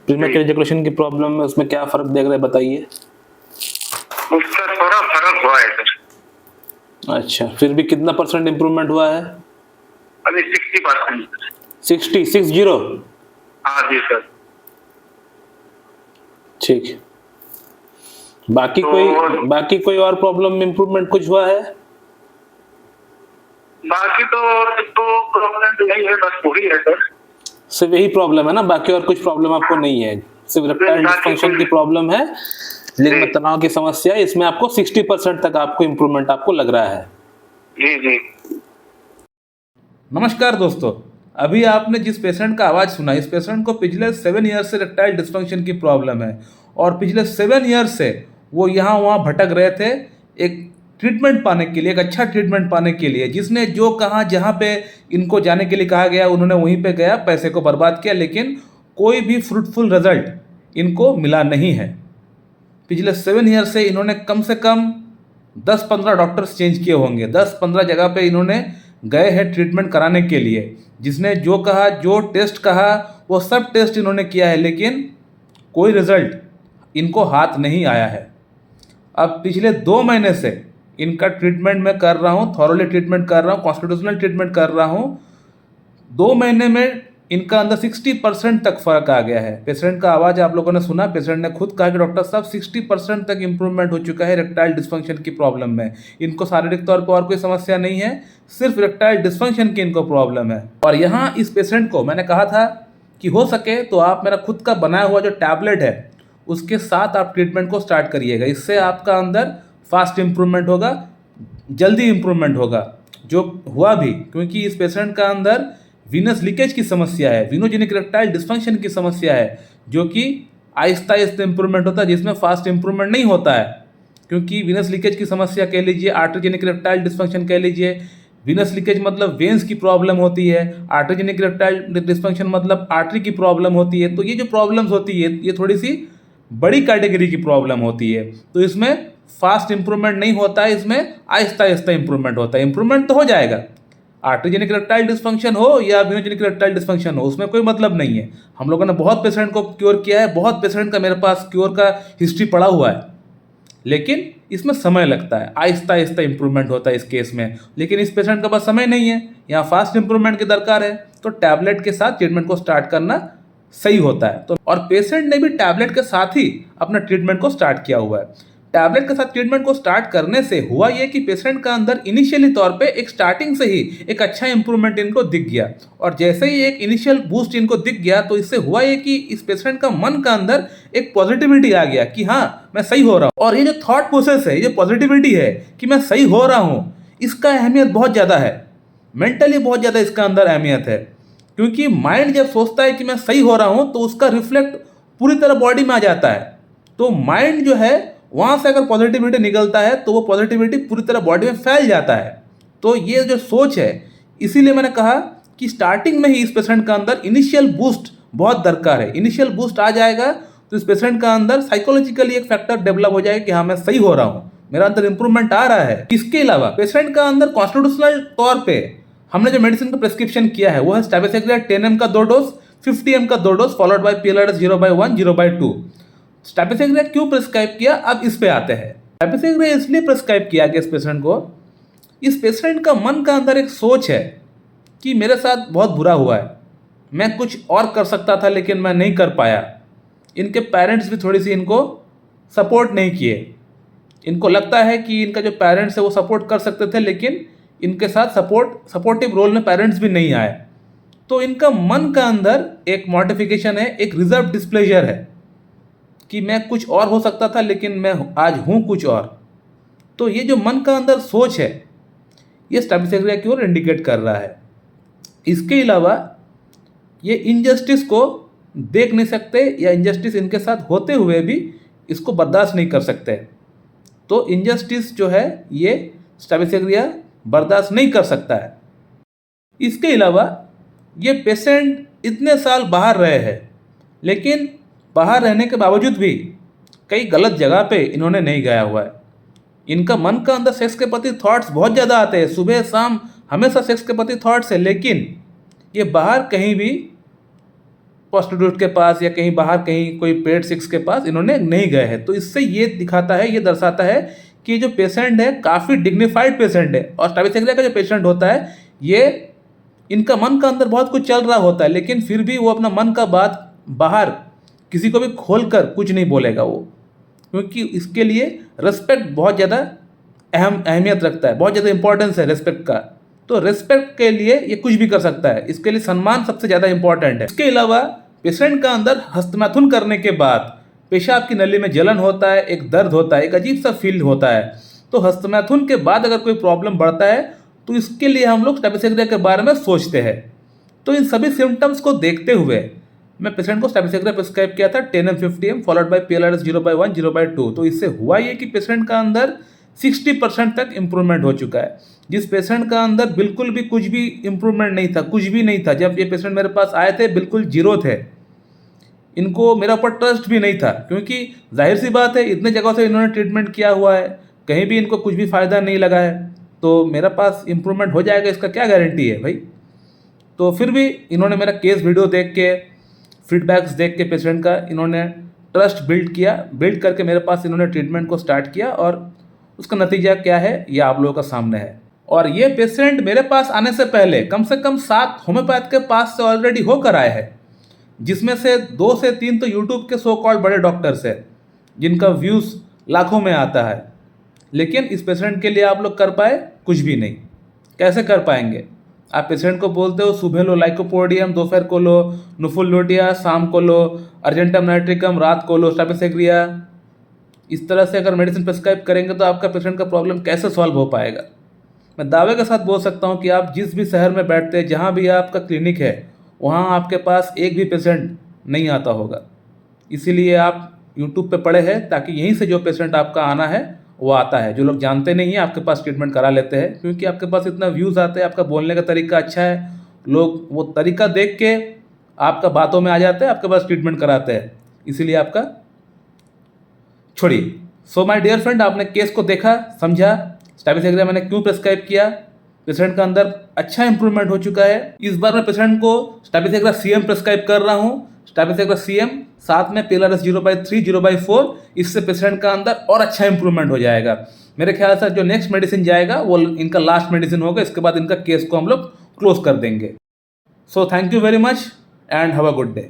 Premature ejaculation की problem में उसमें क्या फर्क देख रहे हैं बताइए। उसका थोड़ा फर्क हुआ है सर। अच्छा, फिर भी कितना % इम्प्रूवमेंट हुआ है? अभी 60%। 60? हाँ जी सर। ठीक है। बाकी कोई और प्रॉब्लम में इम्प्रूवमेंट कुछ हुआ है? बाकी तो प्रॉब्लम नहीं है, बस वही है सर। सिर्फ यही प्रॉब्लम है ना, बाकी और कुछ प्रॉब्लम आपको नहीं है? सिर्फ इरेक्टाइल डिस्फंक्शन की प्रॉब्लम है, लिंग में तनाव की समस्या, इसमें आपको 60% तक आपको इम्प्रूवमेंट आपको लग रहा है। जी जी। नमस्कार दोस्तों, अभी आपने जिस पेशेंट का आवाज़ सुना, इस पेशेंट को पिछले 7 ईयर से इरेक्टाइल डिस्फंक्शन की प्रॉब्लम है और पिछले 7 ईयर से वो यहाँ वहाँ भटक रहे थे एक ट्रीटमेंट पाने के लिए, एक अच्छा ट्रीटमेंट पाने के लिए। जिसने जो कहा, जहाँ पे इनको जाने के लिए कहा गया उन्होंने वहीं पे गया, पैसे को बर्बाद किया, लेकिन कोई भी फ्रूटफुल रिजल्ट इनको मिला नहीं है। पिछले 7 ईयर से इन्होंने कम से कम 10-15 डॉक्टर्स चेंज किए होंगे, 10-15 जगह पे इन्होंने गए हैं ट्रीटमेंट कराने के लिए। जिसने जो कहा, जो टेस्ट कहा, वो सब टेस्ट इन्होंने किया है, लेकिन कोई रिजल्ट इनको हाथ नहीं आया है। अब पिछले 2 महीने से इनका ट्रीटमेंट मैं कर रहा हूँ, थॉरोली ट्रीटमेंट कर रहा हूँ, कॉन्स्टिट्यूशनल ट्रीटमेंट कर रहा हूँ। 2 महीने में इनका अंदर 60% तक फ़र्क आ गया है। पेशेंट का आवाज़ आप लोगों ने सुना, पेशेंट ने खुद कहा कि डॉक्टर साहब 60% तक इम्प्रूवमेंट हो चुका है इरेक्टाइल डिस्फंक्शन की प्रॉब्लम में। इनको शारीरिक तौर पर और कोई समस्या नहीं है, सिर्फ इरेक्टाइल डिस्फंक्शन की इनको प्रॉब्लम है। और यहाँ इस पेशेंट को मैंने कहा था कि हो सके तो आप मेरा खुद का बनाया हुआ जो टैबलेट है उसके साथ आप ट्रीटमेंट को स्टार्ट करिएगा। इससे आपका अंदर फास्ट इम्प्रूवमेंट होगा, जल्दी इम्प्रूवमेंट होगा। जो हुआ भी, क्योंकि इस पेशेंट का अंदर वीनस लीकेज की समस्या है, वीनोजेनिक इरेक्टाइल डिस्फंक्शन की समस्या है, जो कि आहिस्ता आहिस्ता इम्प्रूवमेंट होता है, जिसमें फास्ट इम्प्रूवमेंट नहीं होता है। क्योंकि वीनस लीकेज की समस्या कह लीजिए, आर्टरीजेनिक इरेक्टाइल डिस्फंक्शन कह लीजिए। वीनस लीकेज मतलब वेन्स की प्रॉब्लम होती है, आर्टरीजेनिक इरेक्टाइल डिस्फंक्शन मतलब आर्टरी की प्रॉब्लम होती है। तो ये जो प्रॉब्लम्स होती है ये थोड़ी सी बड़ी कैटेगरी की प्रॉब्लम होती है। तो इसमें फास्ट इंप्रूवमेंट नहीं होता है, इसमें आहिस्ता आहिस्ता इंप्रूवमेंट होता है। इंप्रूवमेंट तो हो जाएगा, आर्टरीजेनिक इरेक्टाइल डिस्फंक्शन हो या वीनोजेनिक इरेक्टाइल डिस्फंक्शन हो, उसमें कोई मतलब नहीं है। हम लोगों ने बहुत पेशेंट को क्योर किया है, बहुत पेशेंट का मेरे पास क्योर का हिस्ट्री पड़ा हुआ है, लेकिन इसमें समय लगता है, आहिस्ता आहिस्ता इंप्रूवमेंट होता है इस केस में। लेकिन इस पेशेंट का पास समय नहीं है, यहाँ फास्ट इंप्रूवमेंट की दरकार है, तो टैबलेट के साथ ट्रीटमेंट को स्टार्ट करना सही होता है। तो और पेशेंट ने भी टैबलेट के साथ ही अपना ट्रीटमेंट को स्टार्ट किया हुआ है। टैबलेट के साथ ट्रीटमेंट को स्टार्ट करने से हुआ ये कि पेशेंट का अंदर इनिशियली तौर पे एक स्टार्टिंग से ही एक अच्छा इंप्रूवमेंट इनको दिख गया, और जैसे ही एक इनिशियल बूस्ट इनको दिख गया तो इससे हुआ ये कि इस पेशेंट का मन का अंदर एक पॉजिटिविटी आ गया कि हाँ मैं सही हो रहा हूँ। और ये जो थॉट प्रोसेस है, ये पॉजिटिविटी है कि मैं सही हो रहा हूँ, इसका अहमियत बहुत ज़्यादा है, मेंटली बहुत ज़्यादा इसका अंदर अहमियत है। क्योंकि माइंड जब सोचता है कि मैं सही हो रहा हूँ तो उसका रिफ्लेक्ट पूरी तरह बॉडी में आ जाता है। तो माइंड जो है वहाँ से अगर पॉजिटिविटी निकलता है तो वो पॉजिटिविटी पूरी तरह बॉडी में फैल जाता है। तो ये जो सोच है, इसीलिए मैंने कहा कि स्टार्टिंग में ही इस पेशेंट का अंदर इनिशियल बूस्ट बहुत दरकार है। इनिशियल बूस्ट आ जाएगा तो इस पेशेंट का अंदर साइकोलॉजिकली एक फैक्टर डेवलप हो जाएगा कि हाँ मैं सही हो रहा हूँ, मेरा अंदर इंप्रूवमेंट आ रहा है। इसके अलावा पेशेंट का अंदर कॉन्स्टिट्यूशनल तौर पर हमने जो मेडिसिन का प्रिस्क्रिप्शन किया है वो है स्टैबिसेग्रिया 10 mg का 2 डोज, 50 mg का 2 डोज, फॉलोड बाय PLRS 0/1 0/2। स्टैबिसेग्रिया क्यों प्रिस्क्राइब किया, अब इस पे आते हैं। स्टैबिसेग्रिया इसलिए प्रिस्क्राइब किया गया इस पेशेंट को, इस पेशेंट का मन का अंदर एक सोच है कि मेरे साथ बहुत बुरा हुआ है, मैं कुछ और कर सकता था लेकिन मैं नहीं कर पाया। इनके पेरेंट्स भी थोड़ी सी इनको सपोर्ट नहीं किए। इनको लगता है कि इनका जो पेरेंट्स है वो सपोर्ट कर सकते थे, लेकिन इनके साथ सपोर्टिव रोल में पेरेंट्स भी नहीं आए। तो इनका मन का अंदर एक मॉडिफिकेशन है, एक रिजर्व डिस्प्लेजर है कि मैं कुछ और हो सकता था लेकिन मैं आज हूँ कुछ और। तो ये जो मन का अंदर सोच है ये स्टैबिसेग्रिया की ओर इंडिकेट कर रहा है। इसके अलावा ये इनजस्टिस को देख नहीं सकते, या इनजस्टिस इनके साथ होते हुए भी इसको बर्दाश्त नहीं कर सकते। तो इनजस्टिस जो है ये स्टैबिसेग्रिया बर्दाश्त नहीं कर सकता है। इसके अलावा ये पेशेंट इतने साल बाहर रहे हैं, लेकिन बाहर रहने के बावजूद भी कई गलत जगह पे इन्होंने नहीं गया हुआ है। इनका मन का अंदर सेक्स के प्रति थॉट्स बहुत ज़्यादा आते हैं, सुबह शाम हमेशा सेक्स के प्रति थॉट्स है, लेकिन ये बाहर कहीं भी प्रोस्टिट्यूट के पास या कहीं बाहर कहीं कोई पेड सिक्स के पास इन्होंने नहीं गए हैं। तो इससे ये दिखाता है, ये दर्शाता है कि जो पेशेंट है काफ़ी डिग्निफाइड पेशेंट है। और स्टाफिसेग्रिया का जो पेशेंट होता है, ये इनका मन का अंदर बहुत कुछ चल रहा होता है, लेकिन फिर भी वो अपना मन का बात बाहर किसी को भी खोल कर कुछ नहीं बोलेगा वो, क्योंकि इसके लिए रिस्पेक्ट बहुत ज़्यादा अहमियत रखता है, बहुत ज़्यादा इंपॉर्टेंस है रिस्पेक्ट का। तो रिस्पेक्ट के लिए ये कुछ भी कर सकता है, इसके लिए सम्मान सबसे ज़्यादा इंपॉर्टेंट है। इसके अलावा पेशेंट का अंदर हस्तमैथुन करने के बाद पेशाब की नली में जलन होता है, एक दर्द होता है, एक अजीब सा फील होता है। तो हस्तमैथुन के बाद अगर कोई प्रॉब्लम बढ़ता है तो इसके लिए हम लोग स्टाफिसेग्रिया के बारे में सोचते हैं। तो इन सभी सिम्टम्स को देखते हुए मैं पेशेंट को स्टाफिसेग्रिया प्रिस्क्राइब किया था 10 mg 50 mg followed by PLRS 0/1 0/2। तो इससे हुआ ये कि पेशेंट का अंदर 60% तक इम्प्रूवमेंट हो चुका है। जिस पेशेंट का अंदर बिल्कुल भी कुछ भी इम्प्रूवमेंट नहीं था, कुछ भी नहीं था, जब ये पेशेंट मेरे पास आए थे बिल्कुल जीरो थे, इनको मेरा ऊपर ट्रस्ट भी नहीं था, क्योंकि जाहिर सी बात है इतने जगहों से इन्होंने ट्रीटमेंट किया हुआ है, कहीं भी इनको कुछ भी फ़ायदा नहीं लगा है, तो मेरा पास इम्प्रूवमेंट हो जाएगा इसका क्या गारंटी है भाई। तो फिर भी इन्होंने मेरा केस वीडियो देख के, फीडबैक्स देख के पेशेंट का इन्होंने ट्रस्ट बिल्ड किया, बिल्ड करके मेरे पास इन्होंने ट्रीटमेंट को स्टार्ट किया और उसका नतीजा क्या है ये आप लोगों का सामने है। और ये पेशेंट मेरे पास आने से पहले कम से कम 7 होम्योपैथ के पास से ऑलरेडी होकर आए हैं, जिसमें से 2 से 3 तो यूट्यूब के सो कॉल्ड बड़े डॉक्टर्स हैं जिनका व्यूज़ लाखों में आता है। लेकिन इस पेशेंट के लिए आप लोग कर पाए कुछ भी नहीं। कैसे कर पाएंगे? आप पेशेंट को बोलते हो सुबह लो लाइकोपोडियम, दोपहर को लो नुफुलुटिया, शाम को लो अर्जेंटम नाइट्रिकम, रात को लो स्टाफिसेग्रिया। इस तरह से अगर मेडिसिन प्रिस्क्राइब करेंगे तो आपका पेशेंट का प्रॉब्लम कैसे सॉल्व हो पाएगा? मैं दावे के साथ बोल सकता हूँ कि आप जिस भी शहर में बैठते हैं, जहाँ भी आपका क्लिनिक है, वहाँ आपके पास एक भी पेशेंट नहीं आता होगा। इसीलिए आप यूट्यूब पे पड़े हैं ताकि यहीं से जो पेशेंट आपका आना है वो आता है। जो लोग जानते नहीं हैं आपके पास ट्रीटमेंट करा लेते हैं, क्योंकि आपके पास इतना व्यूज़ आते हैं, आपका बोलने का तरीका अच्छा है, लोग वो तरीका देख के आपका बातों में आ जाते हैं, आपके पास ट्रीटमेंट कराते हैं। इसीलिए आपका छोड़िए। सो माय डियर फ्रेंड, आपने केस को देखा, समझा, स्टाफिसेग्रिया मैंने क्यों प्रिस्क्राइब किया, पेशेंट का अंदर अच्छा इंप्रूवमेंट हो चुका है। इस बार मैं पेशेंट को स्टाफिसेग्रिया CM प्रिस्क्राइब कर रहा हूँ, स्टाफिसेग्रिया CM साथ में PLRS 0/3 0/4। इससे पेशेंट का अंदर और अच्छा इंप्रूवमेंट हो जाएगा। मेरे ख्याल से जो नेक्स्ट मेडिसिन जाएगा वो इनका लास्ट मेडिसिन होगा, इसके बाद इनका केस को हम लोग क्लोज कर देंगे। So thank you very much and have a good day.